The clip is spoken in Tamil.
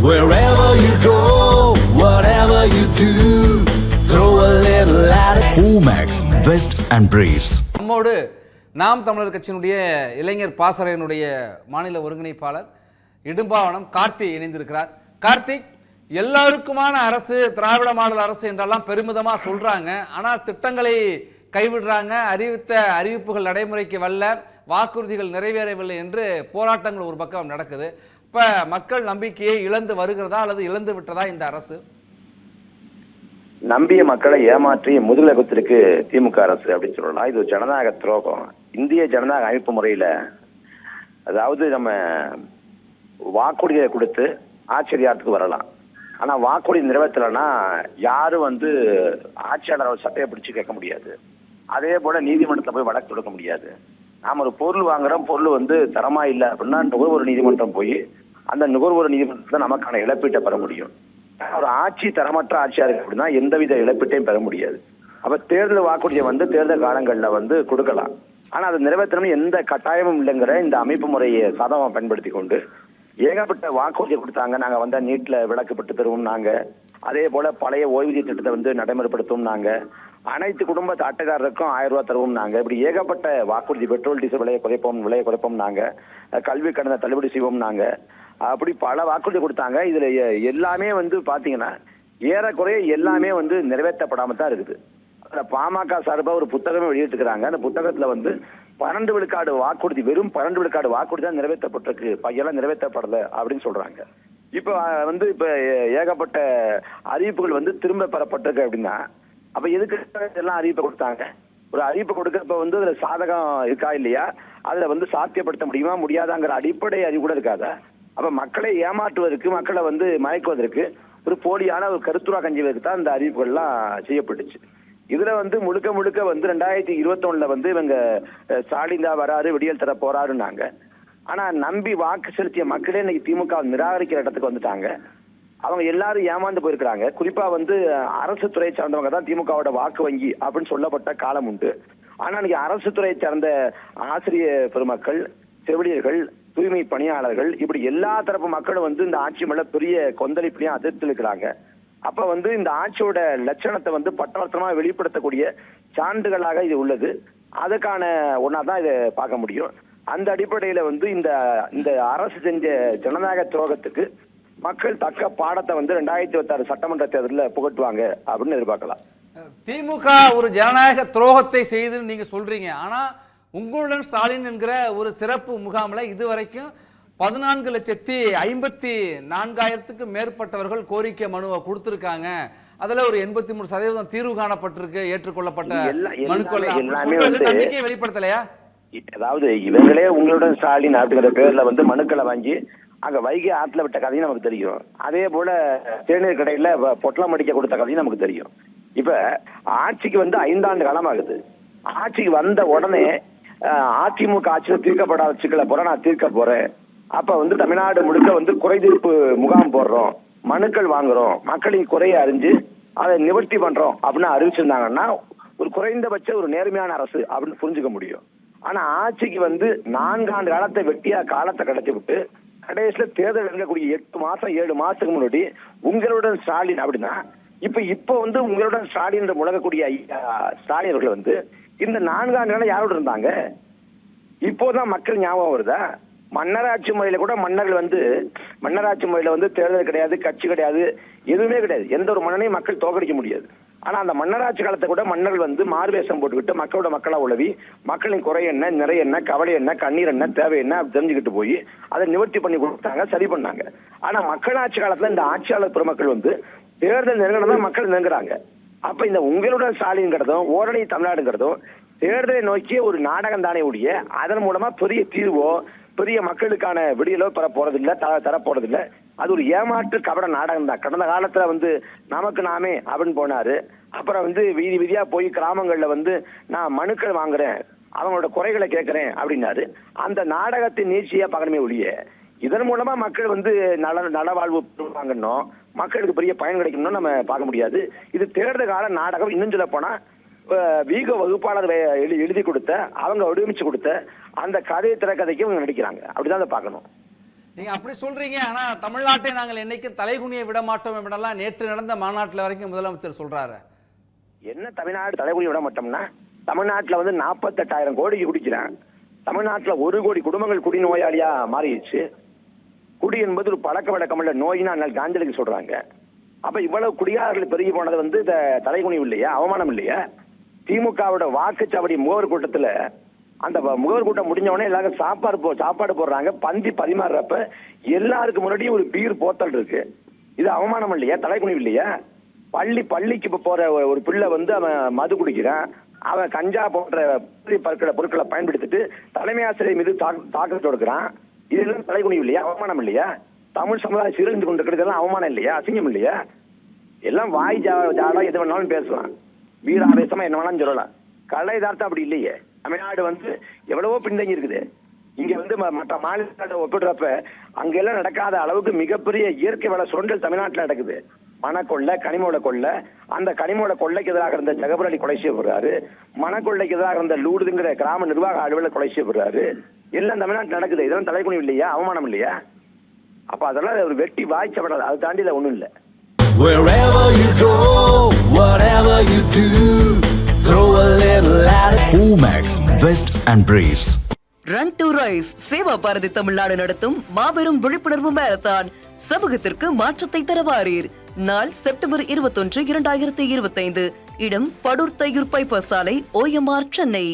Wherever you go, whatever you do, throw a little at it. Omax, Vest and Briefs. நம்மோடு நாம் தமிழர் கட்சியினுடைய இளைஞர் பாசறையினுடைய மாநில ஒருங்கிணைப்பாளர் இடும்பாவனம் கார்த்திக் இணைந்திருக்கிறார். கார்த்திக், எல்லாருக்குமான அரசு திராவிட மாடல் அரசு என்றெல்லாம் பெருமிதமாக சொல்றாங்க. ஆனால் திட்டங்களை கைவிடுறாங்க, அறிவித்த அறிவிப்புகள் நடைமுறைக்கு வரல, வாக்குறுதிகள் நிறைவேறவில்லை என்று போராட்டங்கள் ஒரு பக்கம் நடக்குது. இப்ப மக்கள் நம்பிக்கையை இழந்து வருகிறதா அல்லது இழந்து விட்டதா இந்த அரசு? நம்பிய மக்களை ஏமாற்றி முதுகலகத்திற்கு திமுக அரசு அப்படின்னு சொல்லலாம். இது ஜனநாயக துரோகம். இந்திய ஜனநாயக அமைப்பு முறையில அதாவது நம்ம வாக்குறுதியை கொடுத்து ஆட்சி அதிகாரத்துக்கு வரலாம். ஆனா வாக்குறுதி நிறைவேற்றலைன்னா யாரும் ஆட்சியாளர் சட்டையை பிடிச்சு கேட்க முடியாது. அதே போல நீதிமன்றத்தில் போய் வழக்கு தொடுக்க முடியாது. நாம ஒரு பொருள் வாங்குறோம், பொருள் தரமா இல்லை அப்படின்னா நுகர்வோர் நீதிமன்றம் போய் அந்த நுகர்வோர் நீதிமன்றத்தில் நமக்கான இழப்பீட்டை பெற முடியும். ஒரு ஆட்சி தரமற்ற ஆட்சியா இருக்கு அப்படின்னா எந்தவித இழப்பீட்டையும் பெற முடியாது. அப்ப தேர்தல் வாக்குறுதியை தேர்தல் காலங்களில் கொடுக்கலாம். ஆனா அதை நிறைவேற்றணும் எந்த கட்டாயமும் இல்லைங்கிற இந்த அமைப்பு முறையை சாதகமா பயன்படுத்தி கொண்டு ஏகப்பட்ட வாக்குறுதியை கொடுத்தாங்க. நாங்க நீட்ல விளக்கு பெற்று தருவோம், நாங்க அதே போல பழைய ஓய்வூதிய திட்டத்தை நடைமுறைப்படுத்தும், நாங்க அனைத்து குடும்ப அட்டைதாரருக்கும் 1000 ரூபாய் தருவோம், நாங்க இப்படி ஏகப்பட்ட வாக்குறுதி, பெட்ரோல் டீசல் விலையை குறைப்போம், நாங்க கல்வி கடனை தள்ளுபடி செய்வோம், நாங்க அப்படி பல வாக்குறுதி கொடுத்தாங்க. இதுல எல்லாமே பாத்தீங்கன்னா ஏறக்குறைய எல்லாமே நிறைவேற்றப்படாம தான் இருக்குது. அதுல பாமக சார்பா ஒரு புத்தகமே வெளியிட்டிருக்கிறாங்க. அந்த புத்தகத்துல 12 விழுக்காடு வாக்குறுதி, வெறும் 12 விழுக்காடு வாக்குறுதி தான் நிறைவேற்றப்பட்டிருக்கு, பையெல்லாம் நிறைவேற்றப்படல அப்படின்னு சொல்றாங்க. இப்ப இப்ப ஏகப்பட்ட அறிவிப்புகள் திரும்ப பெறப்பட்டிருக்கு அப்படின்னா அப்ப எதுக்கு எல்லாம் அறிவிப்பை கொடுத்தாங்க? ஒரு அறிவிப்பு கொடுக்கப்ப அதுல சாதகம் இருக்கா இல்லையா, அதுல சாத்தியப்படுத்த முடியுமா முடியாதாங்கிற அடிப்படை அறிவு கூட இருக்காதா? அப்ப மக்களை ஏமாற்றுவதற்கு, மக்களை மயக்குவதற்கு, ஒரு போலியான ஒரு கருத்துரா கஞ்சுவதற்கு தான் இந்த அறிவிப்புகள்லாம் செய்யப்பட்டுச்சு. இதுல முழுக்க 2021 இவங்க ஸ்டாலின் தான் வராரு, விடியல் தர போறாருன்னாங்க. ஆனா நம்பி வாக்கு செலுத்திய மக்களே இன்னைக்கு திமுக நிராகரிக்கிற இடத்துக்கு வந்துட்டாங்க. அவங்க எல்லாரும் ஏமாந்து போயிருக்கிறாங்க. குறிப்பா அரசு துறை சார்ந்தவங்க தான் திமுகவோட வாக்கு வங்கி அப்படின்னு சொல்லப்பட்ட காலம் உண்டு. ஆனா இன்னைக்கு அரசு துறை சார்ந்த ஆசிரியர் பெருமக்கள், செவிலியர்கள், தூய்மை பணியாளர்கள், இப்படி எல்லா தரப்பு மக்களும் இந்த ஆட்சி மேல பெரிய கொந்தளிப்பையும் அதிர்த்து இருக்கிறாங்க. அப்ப இந்த ஆட்சியோட லட்சணத்தை பட்டவர்த்தமா வெளிப்படுத்தக்கூடிய சான்றுகளாக இது உள்ளது. அதுக்கான ஒன்னாதான் இதை பார்க்க முடியும். அந்த அடிப்படையில இந்த அரசு செஞ்ச ஜனநாயக துரோகத்துக்கு மக்கள் தக்க பாடத்தை 2026 சட்டமன்ற தேர்தலில் புகட்டுவாங்க அப்படின்னு எதிர்பார்க்கலாம். திமுக ஒரு ஜனநாயக துரோகத்தை செய்து நீங்க சொல்றீங்க. ஆனா உங்களுடன் ஸ்டாலின் என்கிற ஒரு சிறப்பு முகாமில் இதுவரைக்கும் 14,54,000 மேற்பட்டவர்கள் கோரிக்கை மனுவை கொடுத்திருக்காங்க. அதுல ஒரு 83% தீர்வு காணப்பட்டிருக்கு, ஏற்றுக்கொள்ளப்பட்ட மனுக்கள். நம்பிக்கையை வெளிப்படுத்தலையா? அதாவது இவங்களே உங்களுடன் ஸ்டாலின் அப்படிங்கிற பேர்ல மனுக்களை வாங்கி அங்க வைகை ஆற்றுல விட்ட கதையும் நமக்கு தெரியும். அதே போல தேநீர் கடையில பொட்டலம் அடிக்க கொடுத்த கதையும் நமக்கு தெரியும். இப்ப ஆட்சிக்கு 5 ஆண்டு காலம் ஆகுது. ஆட்சிக்கு வந்த உடனே அதிமுக ஆட்சியில் தீர்க்கப்படாத சிக்கலை போற நான் தீர்க்க போறேன். அப்ப தமிழ்நாடு முழுக்க குறைதீர்ப்பு முகாம் போடுறோம், மனுக்கள் வாங்குறோம், மக்களின் குறையை அறிஞ்சு அதை நிவர்த்தி பண்றோம் அப்படின்னு அறிவிச்சிருந்தாங்கன்னா ஒரு குறைந்தபட்ச ஒரு நேர்மையான அரசு அப்படின்னு புரிஞ்சுக்க முடியும். ஆனா ஆட்சிக்கு 4 ஆண்டு காலத்தை வெட்டியா காலத்தை கடத்தி விட்டு கடைசியில தேர்தல் இருக்கக்கூடிய 8 மாசம் 7 மாசத்துக்கு முன்னாடி உங்களுடன் ஸ்டாலின் அப்படின்னா இப்ப உங்களுடன் ஸ்டாலின் என்று முழங்கக்கூடிய ஸ்டாலின் அவர்கள் இந்த 4 ஆண்டு காலம் யாரோட இருந்தாங்க? இப்போதான் மக்கள் ஞாபகம் வருதா? மன்னராட்சி முறையில கூட மன்னர்கள் மன்னராட்சி முறையில தேர்தல் கிடையாது, கட்சி கிடையாது, எதுவுமே கிடையாது. எந்த ஒரு மன்னனையும் மக்கள் தோக்கடிக்க முடியாது. ஆனா அந்த மன்னராட்சி காலத்தை கூட மன்னர்கள் மார்வேஷம் போட்டுக்கிட்டு மக்களோட மக்களா உழவி மக்களின் குறை என்ன, நிறை என்ன, கவலை என்ன, கண்ணீர் என்ன, தேவை என்ன தெரிஞ்சுக்கிட்டு போய் அதை நிவர்த்தி பண்ணி கொடுத்தாங்க, சரி பண்ணாங்க. ஆனா மக்களாட்சி காலத்துல இந்த ஆட்சியாளர் பெருமக்கள் தேர்தல் நெருங்கினதான் மக்கள் நெருங்குறாங்க. அப்ப இந்த உங்களுடன் ஸ்டாலின்ங்கிறதும் ஓரணி தமிழ்நாடுங்கிறதும் தேர்தலை நோக்கிய ஒரு நாடகம் தானே ஒழிய அதன் மூலமா பெரிய தீர்வோ பெரிய மக்களுக்கான விடியலோ பெற போறதில்லை, தர போறதில்லை. அது ஒரு ஏமாற்று கபட நாடகம் தான். கடந்த காலத்துல நமக்கு நாமே அப்படின்னு போனாரு. அப்புறம் வீதி வீதியா போய் கிராமங்கள்ல நான் மனுக்கள் வாங்குறேன், அவங்களோட குறைகளை கேட்கிறேன் அப்படின்னாரு. அந்த நாடகத்தை நீட்சியா பார்க்கணுமே ஒழிய இதன் மூலமா மக்கள் நலவாழ்வு வாங்கணும், மக்களுக்கு பெரிய பயன் கிடைக்கணும்னு நம்ம பார்க்க முடியாது. இது தேர்தல் கால நாடகம். இன்னும் சொல்ல போனா வீக வகுப்பாளர் எழுதி கொடுத்த, அவங்க வடிவமைச்சு கொடுத்த அந்த கதையை திரைக்கதைக்கு இவங்க நடிக்கிறாங்க. அப்படிதான் அதை பார்க்கணும். நீங்க அப்படி சொல்றீங்க. ஆனா தமிழ்நாட்டை நாங்கள் என்னைக்கும் தலைகுனியை விட மாட்டோம் அப்படின்னலாம் நேற்று நடந்த மாநாட்டில் வரைக்கும் முதலமைச்சர் சொல்றாரு. என்ன தமிழ்நாடு தலைகுனி விட மாட்டோம்னா, தமிழ்நாட்டுல வந்து 48,000 கோடிக்கு குடிக்கிறான். தமிழ்நாட்டுல 1 கோடி குடும்பங்கள் குடிநோயாளியா மாறிடுச்சு. குடி என்பது ஒரு பழக்க வழக்கம் இல்ல, நோயினா காந்திக்கு சொல்றாங்க. அப்ப இவ்வளவு குடியாளர்கள் பெருகி போனது வந்து இந்த தலைகுனிவு இல்லையா, அவமானம் இல்லையா? திமுகவோட வாக்குச்சாவடி முகவர் கூட்டத்துல அந்த முகவர் கூட்டம் முடிஞ்ச உடனே எல்லாரும் சாப்பாடு போடுறாங்க. பந்தி பரிமாறுறப்ப எல்லாருக்கும் முன்னாடியும் ஒரு பீர் போத்தல் இருக்கு. இது அவமானம் இல்லையா, தலைகுனிவு இல்லையா? பள்ளிக்கு போற ஒரு பிள்ளை வந்து அவன் மது குடிக்கிறான், அவன் கஞ்சா போன்ற பொருட்களை பயன்படுத்திட்டு தலைமை ஆசிரியர் மீது தாக்கல் தொடுக்கிறான். இதெல்லாம் தலைகுனிவு இல்லையா, அவமானம் இல்லையா? தமிழ் சமுதாயம் சீரழிந்து கொண்டிருக்கிறதெல்லாம் அவமானம் இல்லையா, அசிங்கம் இல்லையா? எல்லாம் வாய் ஜாடா எது வேணாலும் பேசலாம், வீராவேசமா என்ன வேணாலும் சொல்லலாம். கலை யதார்த்தம் அப்படி இல்லையே. தமிழ்நாடு வந்து எவ்வளவோ பின்தங்கி இருக்குது. இங்க வந்து மற்ற மாநிலங்களோட ஒப்பிடுறப்ப அங்க எல்லாம் நடக்காத அளவுக்கு மிகப்பெரிய இயற்கை வள சுரண்டல் தமிழ்நாட்டில் நடக்குது. மணக்கொள்ளை, கனிமோட கொள்ளை. அந்த கனிமோட கொள்ளைக்கு எதிராக இருந்த ஜகபர் அலி கொலை செய்யப்படுறாரு. மணக்கொள்ளைக்கு எதிராக இருந்த லூடுங்கிற கிராம நிர்வாக அலுவலர் கொலை செய்யப்படுறாரு. எல்லாம் தமிழ்நாட்டில் நடக்குது. இதெல்லாம் தலைகுனிவு இல்லையா, அவமானம் இல்லையா? அப்ப அதெல்லாம் ஒரு வெட்டி வாய்ச்சப்படாது. அதை தாண்டி ஒண்ணும் இல்லை. Wherever you go, whatever you do, throw a little at it. Omax, Vest and Briefs. Run to rise Seva Bharati Tamil Nadu நடத்தும் மாபெரும் விழிப்புணர்வு மாரத்தான். சமூகத்திற்கு மாற்றத்தை தரவாரீர். நாள் செப்டம்பர் 21, 2025. இடம் படூர் தையூர் பைபாஸ் சாலை, OMR, சென்னை.